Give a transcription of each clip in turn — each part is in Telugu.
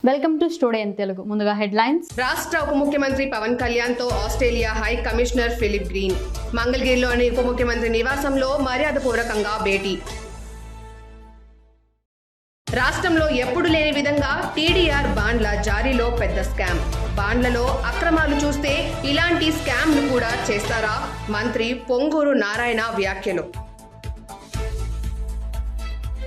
Welcome to studio in Telugu. ముందుగా హెడ్లైన్స్. రాష్ట్ర ఉప ముఖ్యమంత్రి పవన్ కళ్యాణ్ తో Australia high commissioner Philip Green. మంగళగిరిలోని ఉప ముఖ్యమంత్రి నివాసంలో మర్యాదపూర్వకంగా భేటీ. రాష్ట్రంలో ఎప్పుడు లేని విధంగా టీడీఆర్ బాండ్ల జారీలో పెద్ద స్కామ్. బాండ్లలో అక్రమాలు చూస్తే ఇలాంటి స్కామ్లు కూడా చేస్తారా? మంత్రి పొంగూరు నారాయణ వ్యాఖ్యలు.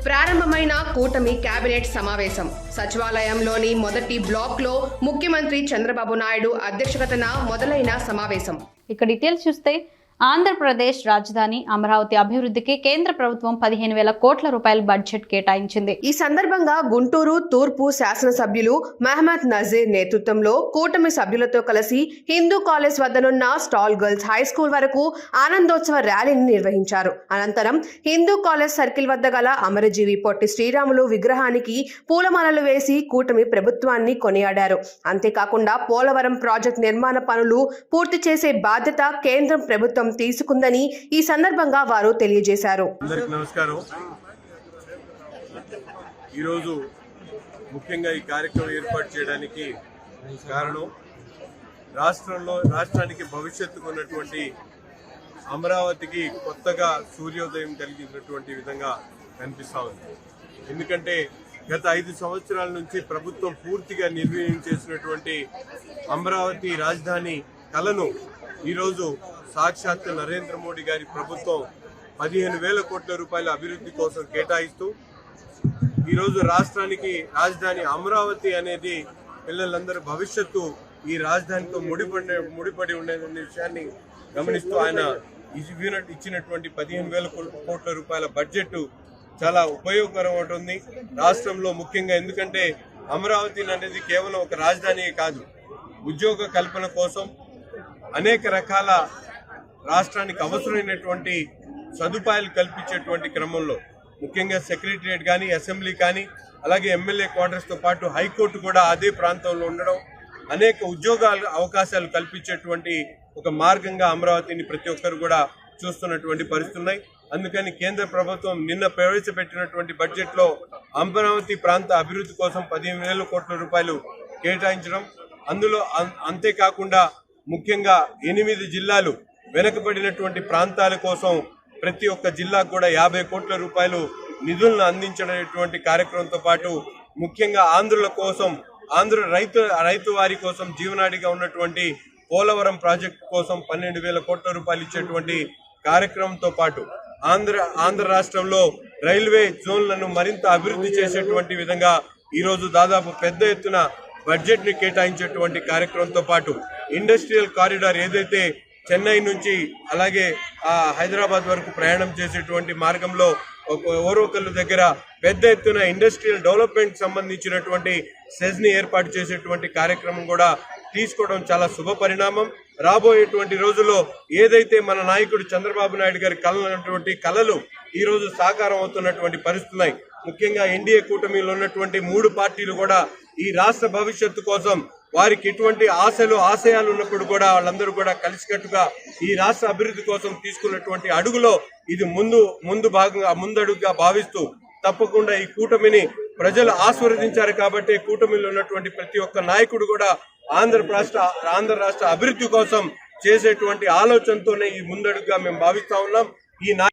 ప్రారంభమైన కూటమి కేబినెట్ సమావేశం. సచివాలయంలోని మొదటి బ్లాక్లో ముఖ్యమంత్రి చంద్రబాబు నాయుడు అధ్యక్షతన మొదలైన సమావేశం. ఇక డీటెయిల్స్ చూస్తే ఆంధ్రప్రదేశ్ రాజధాని అమరావతి అభివృద్ధికి కేంద్ర ప్రభుత్వం 15,000 కోట్ల రూపాయల బడ్జెట్ కేటాయించింది. ఈ సందర్భంగా గుంటూరు తూర్పు శాసనసభ్యులు మహమ్మద్ నజీర్ నేతృత్వంలో కూటమి సభ్యులతో కలిసి హిందూ కాలేజ్ వద్దనున్న స్టాల్ గర్ల్స్ హై స్కూల్ వరకు ఆనందోత్సవ ర్యాలీని నిర్వహించారు. అనంతరం హిందూ కాలేజ్ సర్కిల్ వద్ద గల అమరజీవి పొట్టి శ్రీరాములు విగ్రహానికి పూలమాలలు వేసి కూటమి ప్రభుత్వాన్ని కొనియాడారు. అంతేకాకుండా పోలవరం ప్రాజెక్టు నిర్మాణ పనులు పూర్తి చేసే బాధ్యత కేంద్రం ప్రభుత్వం తీసుకుందని ఈ సందర్భంగా వారు తెలియజేశారు. అందరికీ నమస్కారం. ఈరోజు ముఖ్యంగా ఈ కార్యక్రమం ఏర్పాటు చేయడానికి కారణం రాష్ట్రానికి భవిష్యత్తుకు ఉన్నటువంటి అమరావతికి కొత్తగా సూర్యోదయం కలిగినటువంటి విధంగా కనిపిస్తా ఉంది. ఎందుకంటే గత 5 సంవత్సరాల నుంచి ప్రభుత్వం పూర్తిగా నిర్వీర్యం చేసినటువంటి అమరావతి రాజధాని కలను ఈరోజు సాక్షాత్ నరేంద్ర మోడీ గారి ప్రభుత్వం 15,000 కోట్ల రూపాయల అభివృద్ధి కోసం కేటాయిస్తూ ఈరోజు రాష్ట్రానికి రాజధాని అమరావతి అనేది పిల్లలందరూ భవిష్యత్తు ఈ రాజధానితో ముడిపడి ఉండేదనే విషయాన్ని గమనిస్తూ ఆయన ఇచ్చినటువంటి 15,000 కోట్ల రూపాయల బడ్జెట్ చాలా ఉపయోగకరం అవుతుంది రాష్ట్రంలో. ముఖ్యంగా ఎందుకంటే అమరావతి అనేది కేవలం ఒక రాజధాని కాదు, ఉద్యోగ కల్పన కోసం అనేక రకాల రాష్ట్రానికి అవసరమైనటువంటి సదుపాయాలు కల్పించేటువంటి క్రమంలో ముఖ్యంగా సెక్రటరియట్ కానీ, అసెంబ్లీ కానీ, అలాగే ఎమ్మెల్యే క్వార్టర్స్తో పాటు హైకోర్టు కూడా అదే ప్రాంతంలో ఉండడం అనేక ఉద్యోగాల అవకాశాలు కల్పించేటువంటి ఒక మార్గంగా అమరావతిని ప్రతి ఒక్కరు కూడా చూస్తున్నటువంటి పరిస్థితులు ఉన్నాయి. అందుకని కేంద్ర ప్రభుత్వం నిన్న ప్రవేశపెట్టినటువంటి బడ్జెట్లో అమరావతి ప్రాంత అభివృద్ధి కోసం 15,000 కోట్ల రూపాయలు కేటాయించడం, అందులో అంతేకాకుండా ముఖ్యంగా 8 జిల్లాలు వెనుకబడినటువంటి ప్రాంతాల కోసం ప్రతి ఒక్క జిల్లాకు కూడా 50 కోట్ల రూపాయలు నిధులను అందించడానికి కార్యక్రమంతో పాటు ముఖ్యంగా ఆంధ్రుల కోసం, రైతు వారి కోసం జీవనాడిగా ఉన్నటువంటి పోలవరం ప్రాజెక్టు కోసం 12,000 కోట్ల రూపాయలు ఇచ్చేటువంటి కార్యక్రమంతో పాటు ఆంధ్ర రాష్ట్రంలో రైల్వే జోన్లను మరింత అభివృద్ధి చేసేటువంటి విధంగా ఈరోజు దాదాపు పెద్ద ఎత్తున బడ్జెట్ ని కేటాయించేటువంటి కార్యక్రమంతో పాటు ఇండస్ట్రియల్ కారిడార్ ఏదైతే చెన్నై నుంచి అలాగే హైదరాబాద్ వరకు ప్రయాణం చేసేటువంటి మార్గంలో ఓరోకల్లు దగ్గర పెద్ద ఎత్తున ఇండస్ట్రియల్ డెవలప్మెంట్ సంబంధించినటువంటి సెజ్ ని ఏర్పాటు చేసేటువంటి కార్యక్రమం కూడా తీసుకోవడం చాలా శుభ పరిణామం. రాబోయేటువంటి రోజుల్లో ఏదైతే మన నాయకుడు చంద్రబాబు నాయుడు గారి కలనటువంటి కళలు ఈ రోజు సాకారం అవుతున్నటువంటి పరిస్థితున్నాయి. ముఖ్యంగా ఎన్డీఏ కూటమిలో ఉన్నటువంటి 3 పార్టీలు కూడా ఈ రాష్ట్ర భవిష్యత్తు కోసం వారికి ఎటువంటి ఆశయాలు ఉన్నప్పుడు కూడా వాళ్ళందరూ కూడా కలిసికట్టుగా ఈ రాష్ట్ర అభివృద్ధి కోసం తీసుకున్నటువంటి అడుగులో ఇది ముందడుగుగా భావిస్తూ తప్పకుండా ఈ కూటమిని ప్రజలు ఆశీర్వదించారు కాబట్టి కూటమిలో ఉన్నటువంటి ప్రతి ఒక్క నాయకుడు కూడా ఆంధ్ర రాష్ట్ర అభివృద్ధి కోసం చేసేటువంటి ఆలోచనతోనే ఈ ముందడుగుగా మేము భావిస్తా ఉన్నాం.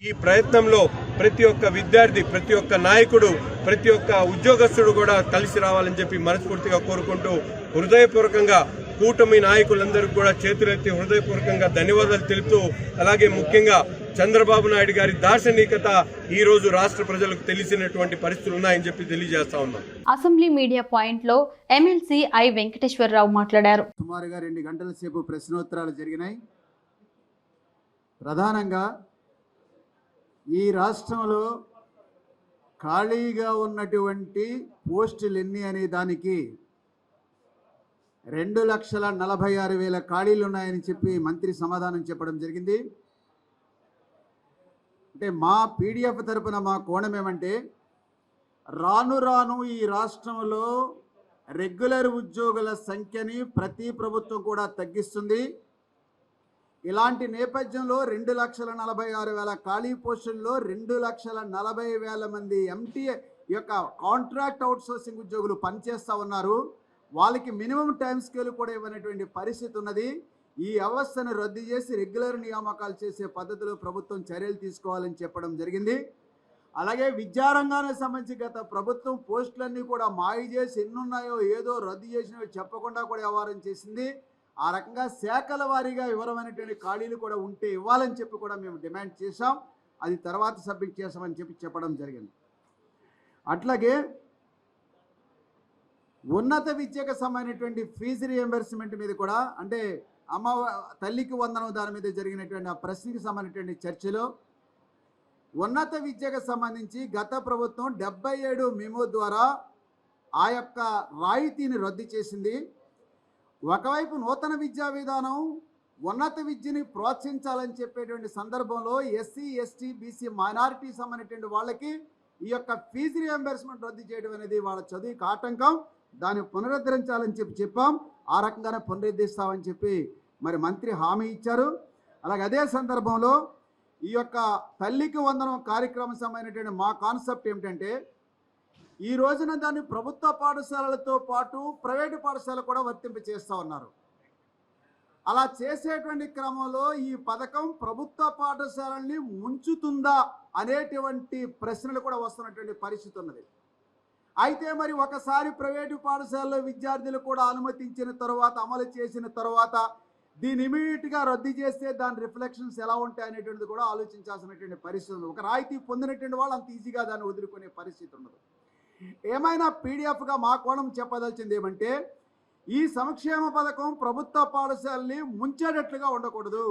ఈ ప్రయత్నంలో ప్రతి ఒక్క విద్యార్థి, ప్రతి ఒక్క నాయకుడు, ప్రతి ఒక్క ఉద్యోగస్తుడు కూడా కలిసి రావాలని చెప్పి మనస్ఫూర్తిగా కోరుకుంటూ హృదయపూర్వకంగా కూటమి నాయకులందరికీ కూడా చేతులెత్తి హృదయపూర్వకంగా ధన్యవాదాలు తెలుపుతూ అలాగే ముఖ్యంగా చంద్రబాబు నాయుడు గారి దార్శనికత ఈ రోజు రాష్ట్ర ప్రజలకు తెలిసినటువంటి పరిస్థితులు ఉన్నాయని చెప్పి తెలియజేస్తా ఉన్నాం. అసెంబ్లీ మీడియా పాయింట్ లో ఎమ్మెల్సీ ఐ వెంకటేశ్వరరావు మాట్లాడారు. సుమారుగా 2 గంటల సేపు ప్రశ్నోత్తరాలు జరిగినాయి. ప్రధానంగా ఈ రాష్ట్రంలో ఖాళీగా ఉన్నటువంటి పోస్టులు ఎన్ని అనే దానికి 2,46,000 ఖాళీలు ఉన్నాయని చెప్పి మంత్రి సమాధానం చెప్పడం జరిగింది. అంటే మా పీడిఎఫ్ తరపున మా కోణం ఏమంటే రాను ఈ రాష్ట్రంలో రెగ్యులర్ ఉద్యోగుల సంఖ్యని ప్రతి ప్రభుత్వం కూడా తగ్గిస్తుంది. ఇలాంటి నేపథ్యంలో 2,46,000 ఖాళీ పోస్టుల్లో 2,40,000 మంది ఈ యొక్క కాంట్రాక్ట్ అవుట్సోర్సింగ్ ఉద్యోగులు పనిచేస్తూ ఉన్నారు. వాళ్ళకి మినిమం టైం స్కేల్ కూడా ఇవ్వనటువంటి పరిస్థితి ఉన్నది. ఈ వ్యవస్థను రద్దు చేసి రెగ్యులర్ నియామకాలు చేసే పద్ధతిలో ప్రభుత్వం చర్యలు తీసుకోవాలని చెప్పడం జరిగింది. అలాగే విద్యారంగానికి సంబంధించి గత ప్రభుత్వం పోస్టులన్నీ కూడా మాయ చేసి ఎన్నున్నాయో ఏదో రద్దు చేసినవి చెప్పకుండా కూడా వ్యవహారం చేసింది. ఆ రకంగా శాఖల వారీగా వివరమైనటువంటి ఖాళీలు కూడా ఉంటే ఇవ్వాలని చెప్పి కూడా మేము డిమాండ్ చేశాం. అది తర్వాత సబ్మిట్ చేస్తామని చెప్పడం జరిగింది. అట్లాగే ఉన్నత విద్యకు సంబంధించినటువంటి ఫీజు రియంబర్స్మెంట్ మీద కూడా, అంటే తల్లికి వందనం దాని మీద జరిగినటువంటి ఆ ప్రశ్నకి సంబంధించినటువంటి చర్చలో ఉన్నత విద్యకు సంబంధించి గత ప్రభుత్వం 77 మెమో ద్వారా ఆ యొక్క రాయితీని రద్దు చేసింది. ఒకవైపు నూతన విద్యా విధానం ఉన్నత విద్యని ప్రోత్సహించాలని చెప్పేటువంటి సందర్భంలో ఎస్సీ, ఎస్టీ, బీసీ మైనారిటీ సంబంధించినటువంటి వాళ్ళకి ఈ యొక్క ఫీజు రియంబర్స్మెంట్ రద్దు చేయడం అనేది వాళ్ళ చదువుకి ఆటంకం. దాన్ని పునరుద్ధరించాలని చెప్పాం. ఆ రకంగానే పునరుద్ధరిస్తామని చెప్పి మరి మంత్రి హామీ ఇచ్చారు. అలాగే అదే సందర్భంలో ఈ యొక్క తల్లికి వందనం కార్యక్రమం సంబంధించినటువంటి మా కాన్సెప్ట్ ఏమిటంటే, ఈ రోజున దాన్ని ప్రభుత్వ పాఠశాలలతో పాటు ప్రైవేటు పాఠశాలలు కూడా వర్తింప చేస్తూ ఉన్నారు. అలా చేసేటువంటి క్రమంలో ఈ పథకం ప్రభుత్వ పాఠశాలల్ని ముంచుతుందా అనేటువంటి ప్రశ్నలు కూడా వస్తున్నటువంటి పరిస్థితి ఉన్నది. అయితే మరి ఒకసారి ప్రైవేటు పాఠశాలలో విద్యార్థులు కూడా అనుమతించిన తర్వాత, అమలు చేసిన తర్వాత దీన్ని ఇమీడియట్గా రద్దు చేస్తే దాని రిఫ్లెక్షన్స్ ఎలా ఉంటాయి అనేటువంటిది కూడా ఆలోచించాల్సినటువంటి పరిస్థితి ఉంది. ఒక రాయితీ పొందినటువంటి వాళ్ళు అంత ఈజీగా దాన్ని వదులుకునే పరిస్థితి ఉండదు. ఏమైనా పీడిఎఫ్గా మా కోణం చెప్పదలిచింది ఏమంటే, ఈ సంక్షేమ పథకం ప్రభుత్వ పాఠశాలని ముంచేటట్లుగా ఉండకూడదు.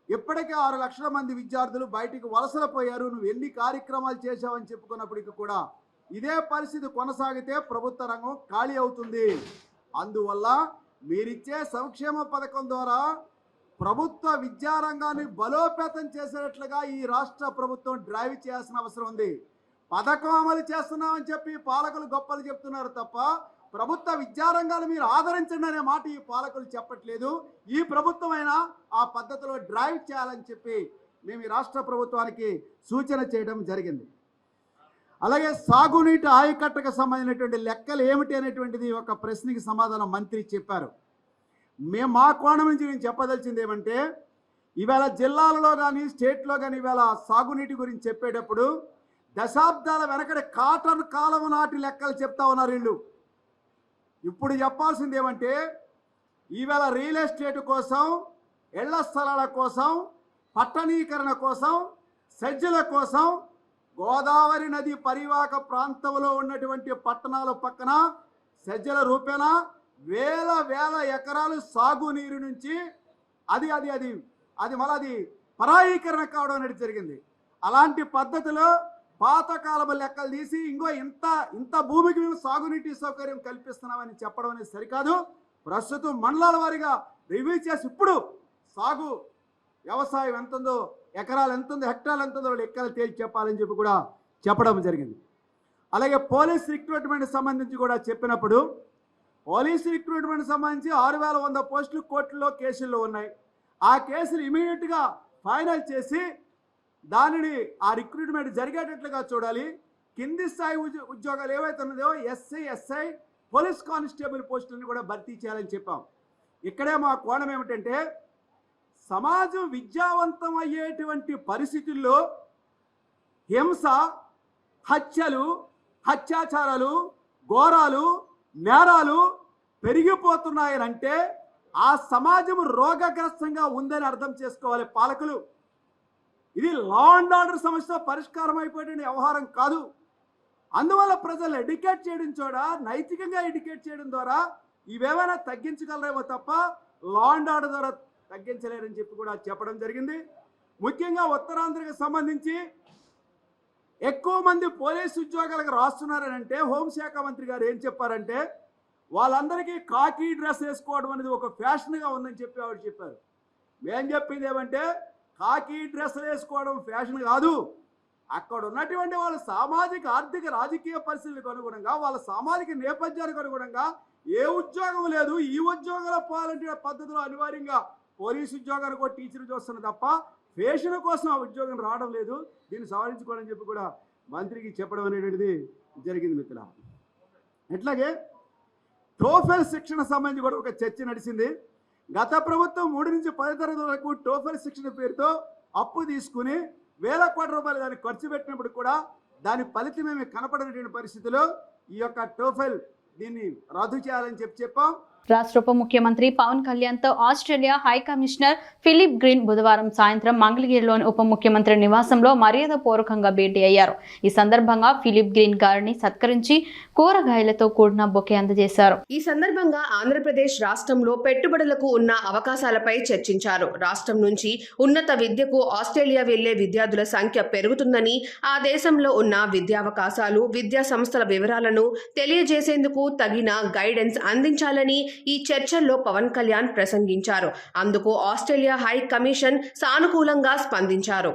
ఇప్పటికే 6 లక్షల మంది విద్యార్థులు బయటికి వలసలు పోయారు. నువ్వు ఎన్ని కార్యక్రమాలు చేశావని చెప్పుకున్నప్పటికీ కూడా ఇదే పరిస్థితి కొనసాగితే ప్రభుత్వ రంగం ఖాళీ అవుతుంది. అందువల్ల మీరిచ్చే సంక్షేమ పథకం ద్వారా ప్రభుత్వ విద్యారంగాన్ని బలోపేతం చేసేటట్లుగా ఈ రాష్ట్ర ప్రభుత్వం డ్రైవ్ చేయాల్సిన అవసరం ఉంది. పథకం అమలు చేస్తున్నామని చెప్పి పాలకులు గొప్పలు చెప్తున్నారు తప్ప ప్రభుత్వ విద్యారంగాన్ని మీరు ఆదరించండి అనే మాట ఈ పాలకులు చెప్పట్లేదు. ఈ ప్రభుత్వమైనా ఆ పద్ధతిలో డ్రైవ్ చేయాలని చెప్పి మేము ఈ రాష్ట్ర ప్రభుత్వానికి సూచన చేయడం జరిగింది. అలాగే సాగునీటి ఆయకట్టకు సంబంధించినటువంటి లెక్కలు ఏమిటి అనేటువంటిది ఒక ప్రశ్నకి సమాధానం మంత్రి చెప్పారు. మా కోణం నుంచి నేను చెప్పదలిచింది ఏమంటే, ఇవాళ జిల్లాలలో కానీ స్టేట్లో కానీ ఇవాళ సాగునీటి గురించి చెప్పేటప్పుడు దశాబ్దాల వెనకటి కాటన్ కాలం నాటి లెక్కలు చెప్తా ఉన్నారు వీళ్ళు. ఇప్పుడు చెప్పాల్సింది ఏమంటే, ఈవేళ రియల్ ఎస్టేట్ కోసం, ఇళ్ల స్థలాల కోసం, పట్టణీకరణ కోసం, సజ్జల కోసం గోదావరి నది పరివాహక ప్రాంతంలో ఉన్నటువంటి పట్టణాల పక్కన సజ్జల రూపేణ వేల ఎకరాలు సాగునీరు నుంచి అది మళ్ళీ పరాయీకరణ కావడం అనేది జరిగింది. అలాంటి పద్ధతిలో పాతకాలపు లెక్కలు తీసి ఇంత భూమికి మేము సాగునీటి సౌకర్యం కల్పిస్తున్నామని చెప్పడం అనేది సరికాదు. ప్రస్తుతం మండలాల వారీగా రివ్యూ చేసి ఇప్పుడు సాగు వ్యవసాయం ఎంత ఉందో, ఎకరాలు ఎంత ఉందో, హెక్టార్లు ఎంత ఉందో లెక్కలు తేల్చి చెప్పాలని చెప్పి కూడా చెప్పడం జరిగింది. అలాగే పోలీస్ రిక్రూట్మెంట్ సంబంధించి కూడా చెప్పినప్పుడు, పోలీస్ రిక్రూట్మెంట్ సంబంధించి 6100 పోస్టులు కోర్టులో కేసుల్లో ఉన్నాయి. ఆ కేసులు ఇమీడియట్గా ఫైనల్ చేసి దానిని ఆ రిక్రూట్మెంట్ జరిగేటట్లుగా చూడాలి. కింది స్థాయి ఉద్యోగాలు ఏవైతే ఉన్నదో ఎస్సీ, ఎస్ఐ, పోలీస్ కానిస్టేబుల్ పోస్టులను కూడా భర్తీ చేయాలని చెప్పాం. ఇక్కడే మా కోణం ఏమిటంటే, సమాజం విద్యావంతం అయ్యేటువంటి పరిస్థితుల్లో హింస, హత్యలు, అత్యాచారాలు, ఘోరాలు, నేరాలు పెరిగిపోతున్నాయనంటే ఆ సమాజం రోగగ్రస్తంగా ఉందని అర్థం చేసుకోవాలి పాలకులు. ఇది లా అండ్ ఆర్డర్ సమస్య పరిష్కారం అయిపోయేటువంటి వ్యవహారం కాదు. అందువల్ల ప్రజలు ఎడ్యుకేట్ చేయడం నైతికంగా ఎడ్యుకేట్ చేయడం ద్వారా ఇవేమైనా తగ్గించగలరేమో తప్ప లా అండ్ ఆర్డర్ ద్వారా తగ్గించలేరని చెప్పి కూడా చెప్పడం జరిగింది. ముఖ్యంగా ఉత్తరాంధ్రకు సంబంధించి ఎక్కువ మంది పోలీసు ఉద్యోగాలకు రాస్తున్నారని అంటే హోంశాఖ మంత్రి గారు ఏం చెప్పారంటే, వాళ్ళందరికీ కాకి డ్రెస్ వేసుకోవడం అనేది ఒక ఫ్యాషన్గా ఉందని చెప్పి ఆవిడ చెప్పారు. మేము చెప్పింది ఏమంటే, కాకి డ్రెస్ వేసుకోవడం ఫ్యాషన్ కాదు. అక్కడ ఉన్నటువంటి వాళ్ళ సామాజిక, ఆర్థిక, రాజకీయ పరిస్థితులకు అనుగుణంగా, వాళ్ళ సామాజిక నేపథ్యానికి అనుగుణంగా ఏ ఉద్యోగం లేదు, ఈ ఉద్యోగాల పాలంటే పద్ధతిలో అనివార్యంగా పోలీసు ఉద్యోగానికి కూడా టీచర్ చూస్తున్నారు తప్ప ఫ్యాషన్ కోసం ఆ ఉద్యోగం రావడం లేదు. దీన్ని సవరించుకోవాలని చెప్పి కూడా మంత్రికి చెప్పడం అనేటువంటిది జరిగింది మిత్రుల. అట్లాగే టోఫెల్ శిక్షణ సంబంధించి కూడా ఒక చర్చ నడిచింది. గత ప్రభుత్వం 3 నుంచి 10 తరగతి వరకు టోఫెల్ శిక్షణ పేరుతో అప్పు తీసుకుని వేల కోట్ల రూపాయలు దానికి ఖర్చు పెట్టినప్పుడు కూడా దాని ఫలితం ఏమి కనపడినటువంటి పరిస్థితిలో ఈ యొక్క టోఫెల్ దీన్ని రద్దు చేయాలని చెప్పాం. రాష్ట్ర ఉప ముఖ్యమంత్రి పవన్ కళ్యాణ్తో Australia high commissioner Philip Green బుధవారం సాయంత్రం మంగళగిరిలోని ఉప ముఖ్యమంత్రి నివాసంలో మర్యాదపూర్వకంగా భేటీ అయ్యారు. ఈ సందర్భంగా ఫిలిప్ గ్రీన్ గారిని సత్కరించి కూరగాయలతో కూడిన బొకే అందజేశారు. ఈ సందర్భంగా ఆంధ్రప్రదేశ్ రాష్ట్రంలో పెట్టుబడులకు ఉన్న అవకాశాలపై చర్చించారు. రాష్ట్రం నుంచి ఉన్నత విద్యకు ఆస్ట్రేలియా వెళ్లే విద్యార్థుల సంఖ్య పెరుగుతుందని, ఆ దేశంలో ఉన్న విద్యావకాశాలు, విద్యా సంస్థల వివరాలను తెలియజేసేందుకు తగిన గైడెన్స్ అందించాలని ఈ చర్చల్లో పవన్ కళ్యాణ్ ప్రసంగించారు. అందుకు ఆస్ట్రేలియా హై కమిషన్ సానుకూలంగా స్పందించారు.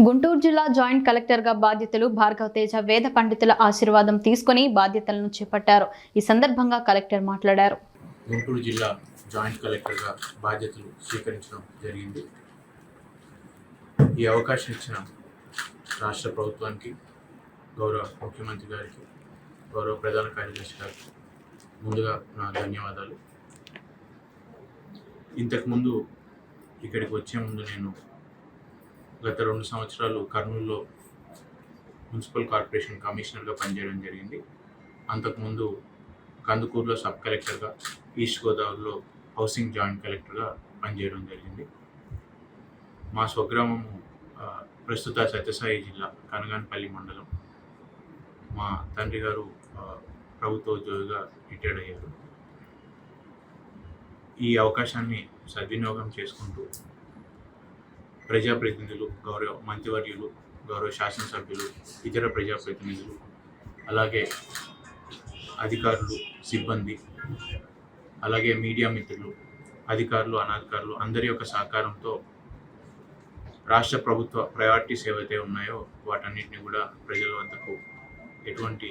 గుంటూరు జిల్లా జాయింట్ కలెక్టర్గా బాధ్యతలు భార్గవ తేజ వేద పండితుల ఆశీర్వాదం తీసుకుని బాధ్యతలను చేపట్టారు. ఈ సందర్భంగా కలెక్టర్ మాట్లాడారు. గుంటూరు జిల్లా జాయింట్ కలెక్టర్గా బాధ్యతలు స్వీకరించడం జరిగింది. ఈ అవకాశం ఇచ్చిన రాష్ట్ర ప్రభుత్వానికి, గౌరవ ముఖ్యమంత్రి గారికి, గౌరవ ప్రధాన కార్యదర్శి గారికి ముందుగా నా ధన్యవాదాలు. ఇంతకుముందు ఇక్కడికి వచ్చే ముందు నేను గత 2 సంవత్సరాలు కర్నూలులో మున్సిపల్ కార్పొరేషన్ కమిషనర్గా పనిచేయడం జరిగింది. అంతకుముందు కందుకూరులో సబ్ కలెక్టర్గా, ఈస్ట్ గోదావరిలో హౌసింగ్ జాయింట్ కలెక్టర్గా పనిచేయడం జరిగింది. మా స్వగ్రామము ప్రస్తుత సత్యసాయి జిల్లా కనగానపల్లి మండలం. మా తండ్రి గారు ప్రభుత్వ ఉద్యోగిగా రిటైర్డ్ అయ్యారు. ఈ అవకాశాన్ని సద్వినియోగం చేసుకుంటూ ప్రజాప్రతినిధులు, గౌరవ మంత్రివర్యులు, గౌరవ శాసనసభ్యులు, ఇతర ప్రజాప్రతినిధులు, అలాగే అధికారులు, సిబ్బంది, అలాగే మీడియా మిత్రులు, అధికారులు, అనధికారులు అందరి యొక్క సహకారంతో రాష్ట్ర ప్రభుత్వ ప్రయారిటీస్ ఏవైతే ఉన్నాయో వాటన్నిటిని కూడా ప్రజల వద్దకు ఎటువంటి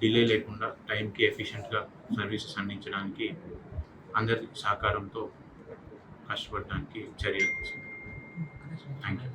డిలే లేకుండా టైంకి ఎఫిషియెంట్గా సర్వీసెస్ అందించడానికి అందరి సహకారంతో కష్టపడడానికి చర్యలు తీసుకుంటాం. Thank you.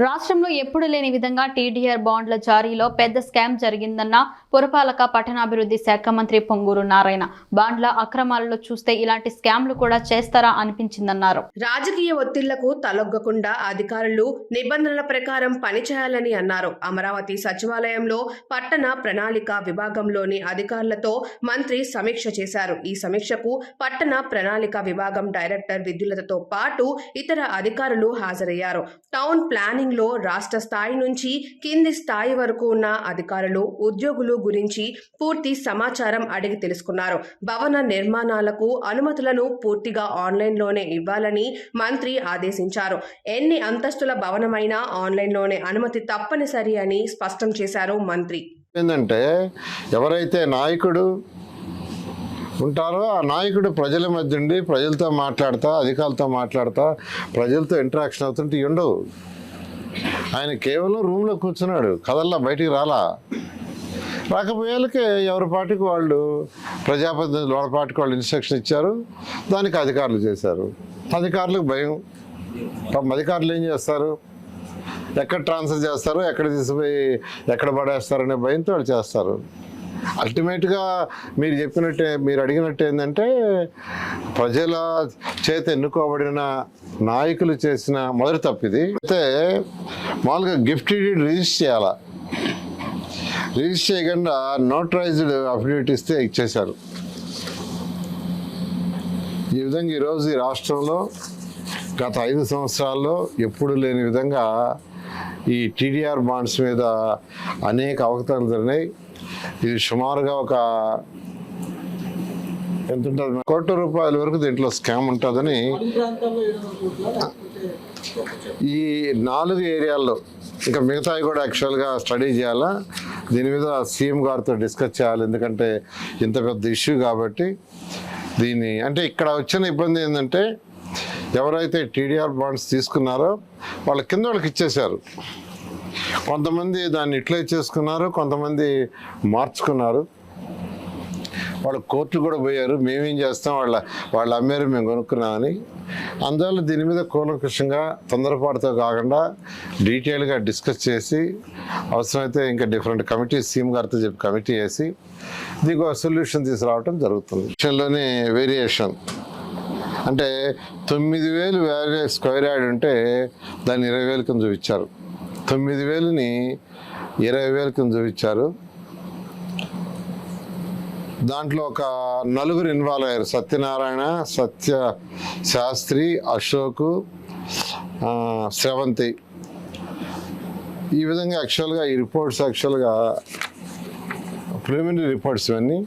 రాష్ట్రంలో ఎప్పుడు లేని విధంగా టీడీఆర్ బాండ్ల జారీలో పెద్ద స్కామ్ జరిగిందన్న పురపాలక పట్టణాభివృద్ధి శాఖ మంత్రి పొంగూరు నారాయణ. బాండ్ల అక్రమాలలో చూస్తే ఇలాంటి స్కామ్లు కూడా చేస్తారా అనిపించిందన్నారు. రాజకీయ ఒత్తిళ్లకు తలొగ్గకుండా అధికారులు నిబంధనల ప్రకారం పనిచేయాలని అన్నారు. అమరావతి సచివాలయంలో పట్టణ ప్రణాళిక విభాగంలోని అధికారులతో మంత్రి సమీక్ష చేశారు. ఈ సమీక్షకు పట్టణ ప్రణాళిక విభాగం డైరెక్టర్ విద్యులతో పాటు ఇతర అధికారులు హాజరయ్యారు. టౌన్ ప్లానింగ్ లో రాష్ట్ర స్థాయి నుంచి కింది స్థాయి వరకు ఉన్న అధికారులు, ఉద్యోగులు గురించి పూర్తి సమాచారం అడిగి తెలుసుకున్నారు. భవన నిర్మాణాలకు అనుమతులను పూర్తిగా ఆన్లైన్లోనే ఇవ్వాలని మంత్రి ఆదేశించారు. ఎన్ని అంతస్తుల భవనమైనా ఆన్లైన్లోనే అనుమతి తప్పనిసరి అని స్పష్టం చేశారు మంత్రి. ఏంటంటే ఎవరైతే నాయకుడు ఉంటారో ఆ నాయకుడు ప్రజల మధ్య ఉండి ప్రజలతో మాట్లాడతా, అధికారులతో మాట్లాడతా, ప్రజలతో ఇంటరాక్షన్ అవుతుంటే ఉండవు. ఆయన కేవలం రూమ్లో కూర్చున్నాడు, కదల్లా, బయటికి రాకపోయేళ్ళకే ఎవరి పార్టీకి వాళ్ళు ప్రజాప్రతినిధులు వాళ్ళ పార్టీకి వాళ్ళు ఇన్స్ట్రక్షన్ ఇచ్చారు, దానికి అధికారులు చేశారు. అధికారులకు భయం. అధికారులు ఏం చేస్తారు, ఎక్కడ ట్రాన్స్ఫర్ చేస్తారు, ఎక్కడ తీసుకుపోయి ఎక్కడ పడేస్తారనే భయంతో వాళ్ళు చేస్తారు. అల్టిమేట్గా మీరు చెప్పినట్టే, మీరు అడిగినట్టు ఏంటంటే ప్రజల చేత ఎన్నుకోబడిన నాయకులు చేసిన మొదటి తప్పిది. అయితే మామూలుగా గిఫ్ట్ డీడ్ రిజిస్టర్ చేయాలా, రిజిస్టర్ చేయకుండా నోటరైజ్డ్ అఫిడవిట్ ఇస్తే ఇచ్చేశారు. ఈ విధంగా ఈరోజు ఈ రాష్ట్రంలో గత 5 సంవత్సరాల్లో ఎప్పుడు లేని విధంగా ఈ టీడీఆర్ బాండ్స్ మీద అనేక అవకతవకలు జరిగినాయి. ఇది సుమారుగా ఒక ఎంత ఉంటుంది, 1 కోటి రూపాయల వరకు దీంట్లో స్కామ్ ఉంటుందని ఈ 4 ఏరియాల్లో ఇంకా మిగతావి కూడా యాక్చువల్గా స్టడీ చేయాలా. దీని మీద సీఎం గారితో డిస్కస్ చేయాలి, ఎందుకంటే ఇంత పెద్ద ఇష్యూ కాబట్టి. దీన్ని అంటే ఇక్కడ వచ్చిన ఇబ్బంది ఏంటంటే ఎవరైతే టీడీఆర్ బాండ్స్ తీసుకున్నారో వాళ్ళ కింద వాళ్ళకి ఇచ్చేశారు. కొంతమంది దాన్ని ఇట్లే చేసుకున్నారు, కొంతమంది మార్చుకున్నారు. వాళ్ళు కోర్టు కూడా పోయారు, మేమేం చేస్తాం, వాళ్ళు అమ్మారు, మేము కొనుక్కున్నామని. అందువల్ల దీని మీద కూలంకషంగా తొందరపాటుతో కాకుండా డీటెయిల్గా డిస్కస్ చేసి అవసరమైతే ఇంకా డిఫరెంట్ కమిటీ సీఎం గారితో చెప్పి కమిటీ వేసి దీనికి ఒక సొల్యూషన్ తీసుకురావడం జరుగుతుంది. విషయంలోనే వేరియేషన్ అంటే 9,000 స్క్వేర్ యార్డ్ ఉంటే దాన్ని 20,000 కింద చూపించారు, 9,000ని 20,000 కింద చూపించారు. దాంట్లో ఒక 4 ఇన్వాల్వ్ అయ్యారు, సత్యనారాయణ, సత్య శాస్త్రి, అశోక్, శ్రవంతి. ఈ విధంగా యాక్చువల్గా ఈ రిపోర్ట్స్ యాక్చువల్గా ప్రిలిమినరీ రిపోర్ట్స్ ఇవన్నీ.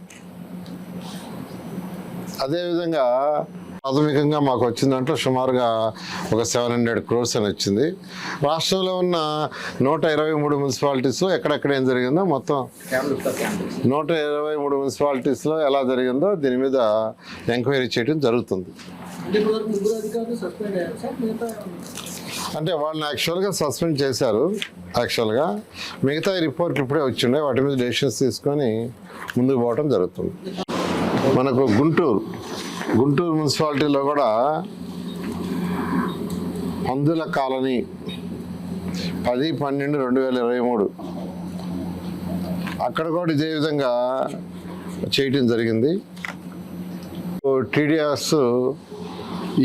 అదేవిధంగా ప్రాథమికంగా మాకు వచ్చిన దాంట్లో సుమారుగా ఒక 700 crores అని వచ్చింది. రాష్ట్రంలో ఉన్న 123 మున్సిపాలిటీస్లో ఎక్కడెక్కడ ఏం జరిగిందో మొత్తం 123 మున్సిపాలిటీస్లో ఎలా జరిగిందో దీని మీద ఎంక్వైరీ చేయడం జరుగుతుంది. అంటే వాళ్ళని యాక్చువల్గా సస్పెండ్ చేశారు. యాక్చువల్గా మిగతా రిపోర్ట్లు ఇప్పుడే వచ్చిండే, వాటి మీద డెసిషన్స్ తీసుకొని ముందుకు పోవడం జరుగుతుంది. మనకు గుంటూరు మున్సిపాలిటీలో కూడా పందుల కాలనీ 10/12/2023 అక్కడ కూడా ఇదే విధంగా చేయటం జరిగింది. టీడీఎస్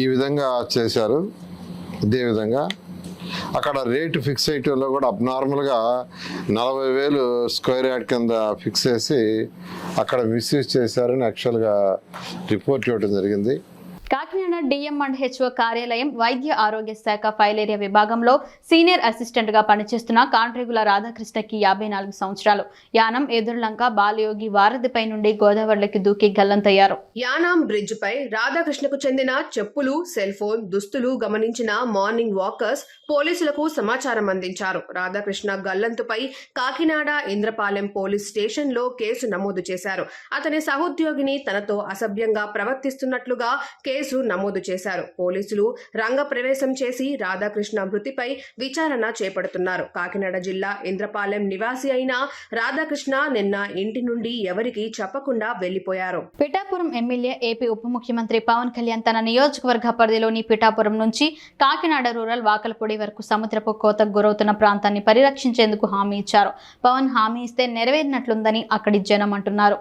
ఈ విధంగా చేశారు. ఇదే విధంగా అక్కడ రేటు ఫిక్స్ అయ్యేలో కూడా అబ్నార్మల్గా 40,000 స్క్వేర్ యార్డ్ కింద ఫిక్స్ చేసి అక్కడ మిస్యూజ్ చేశారని యాక్చువల్గా రిపోర్ట్ ఇవ్వడం జరిగింది. కాకినాడ డిఎం అండ్ హెచ్ఓ కార్యాలయం వైద్య ఆరోగ్య శాఖ ఫైలేరియా విభాగంలో సీనియర్ అసిస్టెంట్ గా పనిచేస్తున్న కాంట్రేగుల రాధాకృష్ణకి 54 సంవత్సరాలు. యానం ఎదురులంక బాలయోగి వారధిపై నుండి గోదావరిలోకి దూకి గల్లంతయ్యారు. యానాం బ్రిడ్జ్ పై రాధాకృష్ణకు చెందిన చెప్పులు, సెల్ ఫోన్, దుస్తులు గమనించిన మార్నింగ్ వాకర్స్ పోలీసులకు సమాచారం అందించారు. రాధాకృష్ణ గల్లంతుపై కాకినాడ ఇంద్రపాలెం పోలీస్ స్టేషన్ లో కేసు నమోదు చేశారు. అతని సహోద్యోగిని తనతో అసభ్యంగా ప్రవర్తిస్తున్నట్లుగా కేసు నమోదు చేశారు. పోలీసులు రంగ ప్రవేశం చేసి రాధాకృష్ణ మృతిపై విచారణ చేపడుతున్నారు. కాకినాడ జిల్లా ఇంద్రపాలెం నివాసి అయిన రాధాకృష్ణ నిన్న ఇంటి నుండి ఎవరికీ చెప్పకుండా వెళ్లిపోయారు. పిఠాపురం ఎమ్మెల్యే ఏపీ ఉప ముఖ్యమంత్రి పవన్ కళ్యాణ్ తన నియోజకవర్గ పరిధిలోని పిఠాపురం నుంచి కాకినాడ రూరల్ వాకలపూడి వరకు సముద్రపు కోతకు గురవుతున్న ప్రాంతాన్ని పరిరక్షించేందుకు హామీ ఇచ్చారు. పవన్ హామీ ఇస్తే నెరవేరినట్లుందని అక్కడి జనం అంటున్నారు.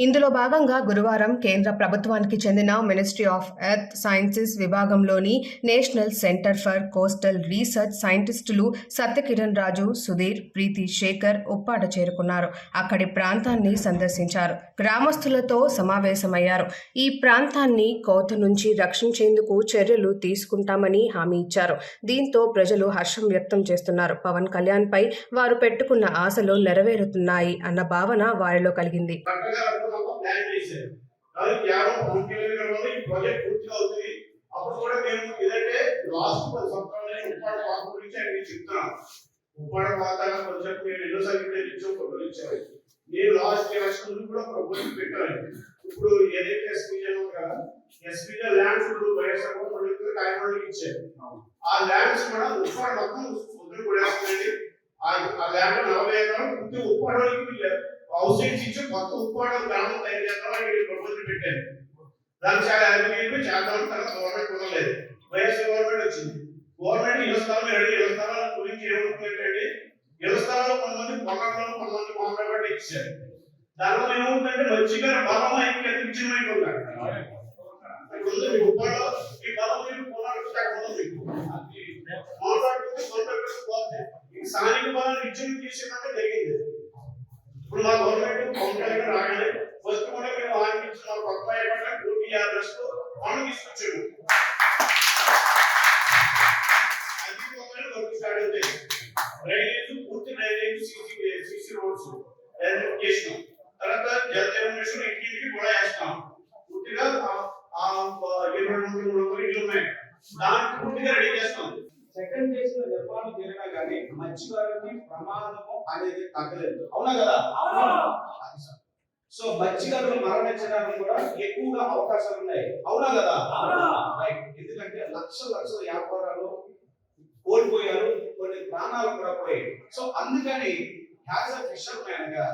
ఇందులో భాగంగా గురువారం కేంద్ర ప్రభుత్వానికి చెందిన మినిస్ట్రీ ఆఫ్ ఎర్త్ సైన్సెస్ విభాగంలోని national centre for coastal research సైంటిస్టులు సత్యకిరణ్ రాజు, సుధీర్, ప్రీతి శేఖర్ ఉప్పాడ చేరుకున్నారు. అక్కడి ప్రాంతాన్ని సందర్శించారు. గ్రామస్తులతో సమావేశమయ్యారు. ఈ ప్రాంతాన్ని కోత నుంచి రక్షించేందుకు చర్యలు తీసుకుంటామని హామీ ఇచ్చారు. దీంతో ప్రజలు హర్షం వ్యక్తం చేస్తున్నారు. పవన్ కళ్యాణ్ పై వారు పెట్టుకున్న ఆశలు నెరవేరుతున్నాయి అన్న భావన వారిలో కలిగింది. ఇప్పుడు ఏదైతే ఎస్పీజీ ల్యాండ్స్ ఇచ్చారు, ఆ ల్యాండ్స్ కూడా ఉప్పాడ మొత్తం వదిలి కొడేస్తుందండి. ఆ ల్యాండ్ 40 ఎకరాలు పూర్తి ఉప్పాడకి హౌసింగ్స్ ఇచ్చి కొత్త ఉప్పాడ గ్రామం తయారు చేద్దామని ప్రపోజల్ పెట్టారు. దానికి చాలా అభివృద్ధి చేద్దాం. తర్వాత గవర్నమెంట్ కుదరలేదు. వైఎస్ఆర్ గవర్నమెంట్ వచ్చింది. గవర్నమెంట్ ఇళ్ల స్థలం ఇళ్ల స్థలాల గురించి ఏమనుకుందంటే ఇళ్ల స్థలాల్లో కొంతమంది పొలాల్లో కొంతమంది మామూలు ఇచ్చారు. దానివల్ల ఏమవుతుందంటే మంచిగా బలం ఐక్యత విచ్ఛిన్నమైపోతారు. ఉప్పాడలో ఈ బలం స్థానిక బలాన్ని విచ్ఛిన్నం చేసేదాకా జరిగింది. ఇప్పుడు మా గవర్నమెంట్ పవన్ కళ్యాణ్ రాగానే ఫస్ట్ కూడా మేము ఆరంభించిన కొత్త కోటి మనం తీసుకొచ్చాము. వర్క్ స్టార్ట్ అవుతాయి. డ్రైనేజ్ పూర్తి డ్రైనేజ్ సీసీ రోడ్స్ చేసినాం. తర్వాత జలజీవన్ మిషన్ ఇంటికి కూడా వేస్తాం. పూర్తిగా 22-23 ఇళ్ళు ఉన్నాయి. దాన్ని పూర్తిగా రెడీ చేస్తాం. సెకండ్ ఫేజ్ లో నిర్మాణం జరిగినా కానీ మత్స్యకారులకి ప్రమాదము అనేది తగ్గలేదు. అవునా కదా? సో మత్స్యకారులు మరణించడానికి కూడా ఎక్కువగా అవకాశాలు ఉన్నాయి. అవునా కదా? రైట్. ఎందుకంటే లక్షల వ్యాపారాలు కోల్పోయారు, కొన్ని ప్రాణాలు కూడా పోయాయి. సో అందుకని యాజ్ అ ఫిషర్ మ్యాన్ గా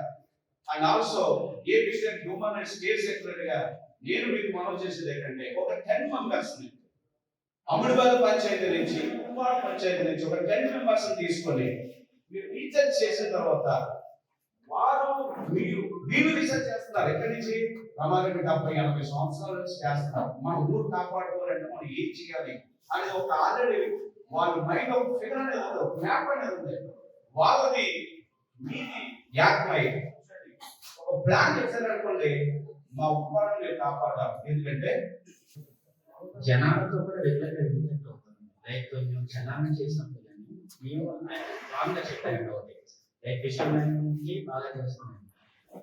and also AP state human and state secretary గా నేను మీకు మనవి చేసేది ఏంటంటే ఒక 10 మెంబర్స్ ని అమృబాద్ పంచాయతీ నుంచి ఉప్పాడ పంచాయతీ నుంచి ఒక 10 మెంబర్స్ తీసుకొని మీరు రీసెర్చ్ చేసిన తర్వాత వారు మీరు రీసెర్చ్ చేస్తున్నారు. ఎక్కడి నుంచి? రమారెడ్డి 70-80 సంవత్సరాల నుంచి చేస్తున్నారు. మన ఊరు కాపాడుకోవాలంటే మనం ఏం చేయాలి అనేది ఒక ఆల్రెడీ వాళ్ళ మైండ్ ఒక ఫిగర్ అనేది ఉంది, ఒక మ్యాప్ అనేది ఉంది. వాళ్ళది మీది యాక్మై ఒక ప్లాన్ చేశారనుకోండి, మా ఉప్పాడని మేము కాపాడాం. ఎందుకంటే జనాలతో కూడా రెగ్యులర్గా ఇంటరాక్ట్ అవుతాం. లైక్ మేము చలానా చేసినప్పుడు కానీ మేము రాంగ్గా చెప్పాను ఒకటి, లైక్ ఫిషర్మెన్కి బాగా చేస్తున్నాం.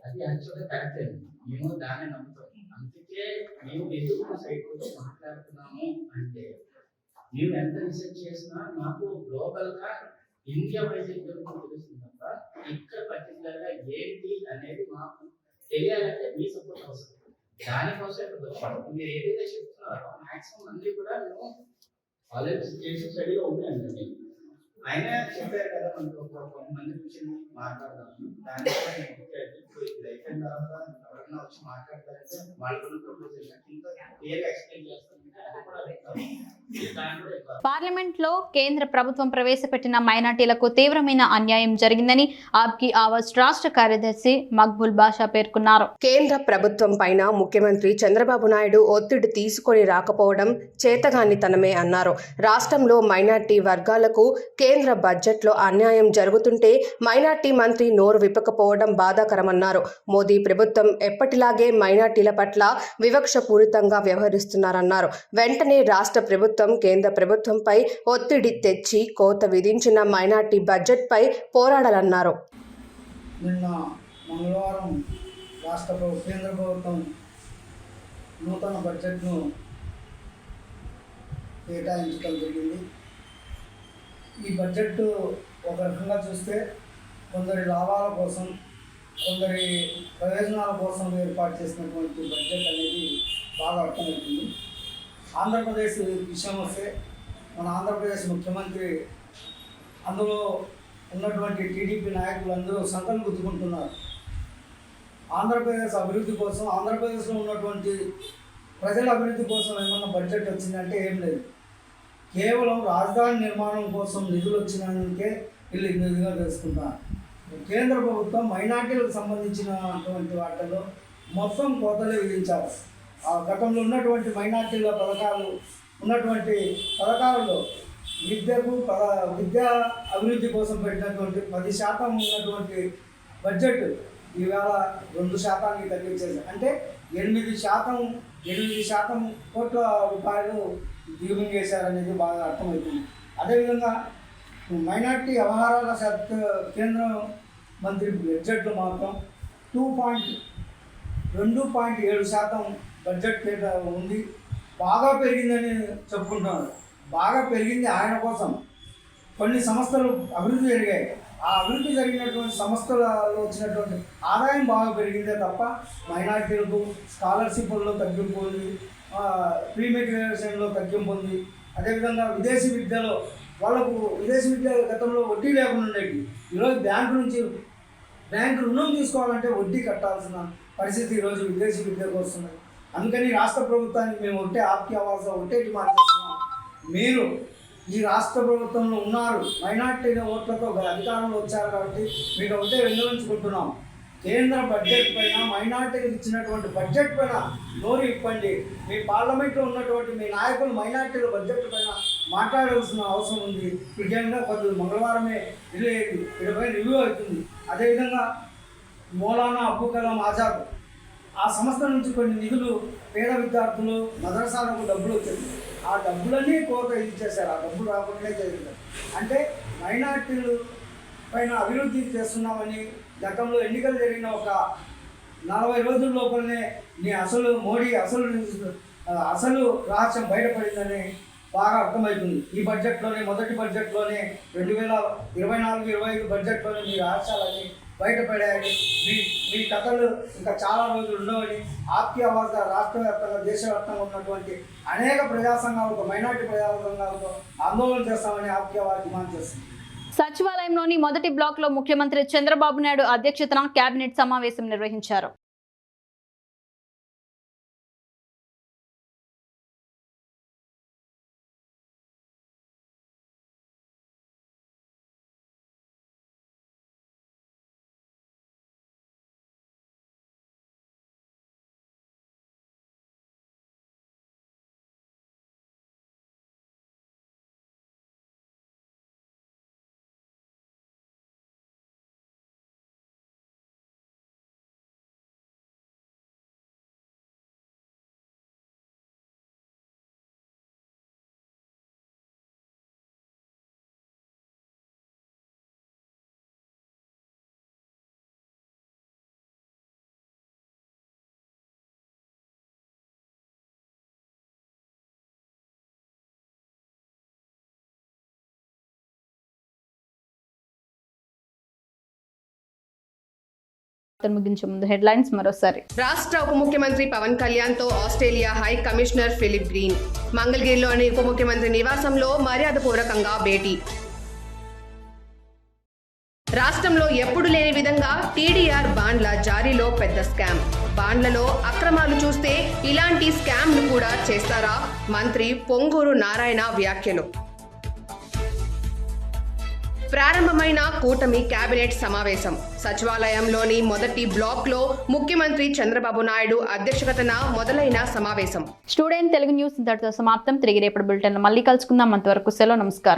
అది యాక్చువల్గా కరెక్ట్ అండి, మేము దాన్ని నమ్ముతాం. అందుకే మేము ఎందుకు సైడ్ వచ్చి మాట్లాడుతున్నాము అంటే, మేము ఎంత రీసెర్చ్ చేసినా మాకు గ్లోబల్గా ఇండియా వైజ్ తెలుస్తుంది తప్ప ఇక్కడ పర్టికులర్గా ఏంటి అనేది మాకు తెలియాలంటే మీ సపోర్ట్ అవసరం. దానికోసం ఇప్పుడు వచ్చాము. మీరు ఏదైతే చెప్తున్నారో మాక్సిమం అన్ని కూడా మేము ఆల్రెడీ చేసిన స్టడీలో ఉన్నాయండి. నేను ఆయన చెప్పారు కదా, మనకు కొంతమంది కూర్చొని మాట్లాడదాము. దానివల్ల ఇప్పుడు ఇది అయిపోయిన తర్వాత ఎవరైనా వచ్చి మాట్లాడతారంటే వాళ్ళకున్న ప్రపోజల్ ఇంకా క్లియర్గా ఎక్స్ప్లెయిన్ చేస్తామంటే అది కూడా పార్లమెంట్ లో కేంద్ర ప్రభుత్వం ప్రవేశపెట్టిన మైనార్టీలకు తీవ్రమైన అన్యాయం జరిగిందని ఆప్కి ఆవాజ్ రాష్ట్ర కార్యదర్శి మక్బుల్ బాషా పేర్కొన్నారు. కేంద్ర ప్రభుత్వం పైన ముఖ్యమంత్రి చంద్రబాబు నాయుడు ఒత్తిడి తీసుకొని రాకపోవడం చేతగానితనమే అన్నారు. రాష్ట్రంలో మైనార్టీ వర్గాలకు కేంద్ర బడ్జెట్లో అన్యాయం జరుగుతుంటే మైనార్టీ మంత్రి నోరు విప్పకపోవడం బాధాకరమన్నారు. మోదీ ప్రభుత్వం ఎప్పటిలాగే మైనార్టీల పట్ల వివక్షపూరితంగా వ్యవహరిస్తున్నారన్నారు. వెంటనే రాష్ట్ర ప్రభుత్వం కేంద్ర ప్రభుత్వంపై ఒత్తిడి తెచ్చి కోత విధించిన మైనార్టీ బడ్జెట్పై పోరాడాలన్నారు. నిన్న మంగళవారం కేంద్ర ప్రభుత్వం నూతన బడ్జెట్ను కేటాయించడం జరిగింది. ఈ బడ్జెట్ ఒక రకంగా చూస్తే కొందరి లాభాల కోసం, కొందరి ప్రయోజనాల కోసం ఏర్పాటు చేసినటువంటి బడ్జెట్ అనేది బాగా అర్థమవుతుంది. ఆంధ్రప్రదేశ్ విషయం వస్తే మన ఆంధ్రప్రదేశ్ ముఖ్యమంత్రి అందులో ఉన్నటువంటి టీడీపీ నాయకులందరూ సంకల్పం గుర్తుకుంటున్నారు. ఆంధ్రప్రదేశ్ అభివృద్ధి కోసం, ఆంధ్రప్రదేశ్లో ఉన్నటువంటి ప్రజల అభివృద్ధి కోసం ఏమన్నా బడ్జెట్ వచ్చిందంటే ఏం లేదు. కేవలం రాజధాని నిర్మాణం కోసం నిధులు వచ్చినందుకే వీళ్ళు నిధులుగా తెలుసుకుంటారు. కేంద్ర ప్రభుత్వం మైనార్టీలకు సంబంధించినటువంటి వాటిలో మొత్తం కోతలే విధించారు. ఆ గతంలో ఉన్నటువంటి మైనార్టీల ఉన్నటువంటి పథకాలలో విద్యా అభివృద్ధి కోసం పెట్టినటువంటి 10% ఉన్నటువంటి బడ్జెట్ ఈవేళ 2% తగ్గించేది. అంటే 8% కోట్ల రూపాయలు దిగుమేశారనేది బాగా అర్థమవుతుంది. అదేవిధంగా మైనార్టీ వ్యవహారాల శాఖ కేంద్ర మంత్రి బడ్జెట్లో మాత్రం 2.7% బడ్జెట్ ఉంది. బాగా పెరిగిందని చెప్పుకుంటున్నారు. బాగా పెరిగింది ఆయన కోసం. కొన్ని సంస్థలు అభివృద్ధి జరిగాయి. ఆ అభివృద్ధి జరిగినటువంటి సంస్థలలో వచ్చినటువంటి ఆదాయం బాగా పెరిగిందే తప్ప మైనార్టీలకు స్కాలర్షిప్లో తగ్గింపు ఉంది, ప్రీ మెట్రికులేషన్లో తగ్గింపు ఉంది. అదేవిధంగా విదేశీ విద్యలో విదేశీ విద్య గతంలో వడ్డీ లేకుండా ఉండేది. ఈరోజు బ్యాంకు రుణం తీసుకోవాలంటే వడ్డీ కట్టాల్సిన పరిస్థితి ఈరోజు విదేశీ విద్యకు వస్తున్నది. అందుకని రాష్ట్ర ప్రభుత్వానికి మేము ఆప్కి ఆవాజ్ ఒకటే డిమాండ్ చేస్తున్నాం. మీరు ఈ రాష్ట్ర ప్రభుత్వంలో ఉన్నారు, మైనార్టీ ఓట్లతో అధికారంలో వచ్చారు కాబట్టి మీకు ఒకటే విన్నవించుకుంటున్నాం. కేంద్ర బడ్జెట్ పైన, మైనార్టీలకు ఇచ్చినటువంటి బడ్జెట్ పైన నోరు ఇప్పండి. మీ పార్లమెంట్లో ఉన్నటువంటి మీ నాయకులు మైనార్టీల బడ్జెట్ పైన మాట్లాడాల్సిన అవసరం ఉంది. ముఖ్యంగా మంగళవారమే వీటిపై రివ్యూ అవుతుంది. అదేవిధంగా మౌలానా అబుల్ కలాం ఆజాద్ ఆ సంస్థ నుంచి కొన్ని నిధులు పేద విద్యార్థులు మదరసాలకు డబ్బులు వచ్చింది. ఆ డబ్బులన్నీ కోత ఇచ్చేశారు. ఆ డబ్బులు రాకుండా జరిగింది. అంటే మైనార్టీలు పైన అభివృద్ధి చేస్తున్నామని గతంలో ఎన్నికలు జరిగిన ఒక 40 రోజుల లోపలనే మోడీ అసలు రహస్యం బయటపడిందని బాగా అర్థమవుతుంది. ఈ బడ్జెట్లోనే మొదటి బడ్జెట్లోనే 2024-25 బడ్జెట్లోనే మీ రహస్యాలని బయటపడాయని, మీ కథలు ఇంకా చాలా రోజులు ఉండవని ఆప్యావాద రాష్ట్ర వ్యాప్తంగా దేశవ్యాప్తంగా ఉన్నటువంటి అనేక ప్రజా సంఘాలతో మైనార్టీ ప్రజా సంఘాలతో ఆందోళన చేస్తామని ఆప్యావాద డిమాండ్ చేస్తుంది. సచివాలయంలోని మొదటి బ్లాక్ లో ముఖ్యమంత్రి చంద్రబాబు నాయుడు అధ్యక్షతన కేబినెట్ సమావేశం నిర్వహించారు. ముగించే ముందు హెడ్లైన్స్ మరోసారి. రాష్ట్ర ఉప ముఖ్యమంత్రి పవన్ కళ్యాణ్ తో Australia high commissioner Philip Green. మంగళగిరిలోని ఉప ముఖ్యమంత్రి నివాసంలో మర్యాదపూర్వకంగా భేటీ. రాష్ట్రంలో ఎప్పుడు లేని విధంగా టీడీఆర్ బాండ్ల జారీలో పెద్ద స్కామ్. బాండ్లలో అక్రమాలు చూస్తే ఇలాంటి స్కామ్లు కూడా చేస్తారా? మంత్రి పొంగూరు నారాయణ వ్యాఖ్యలు. ప్రారంభమైన కూటమి కేబినెట్ సమావేశం. సచివాలయంలోని మొదటి బ్లాక్ లో ముఖ్యమంత్రి చంద్రబాబు నాయుడు అధ్యక్షతన మొదలైన సమావేశం. స్టూడెంట్ తెలుగు న్యూస్ ఇంతటితో సమాప్తం. తిరిగి రేపటి బులెటిన్ మళ్ళీ కలుసుకుందాం. అంతవరకు సెలవు. నమస్కారం.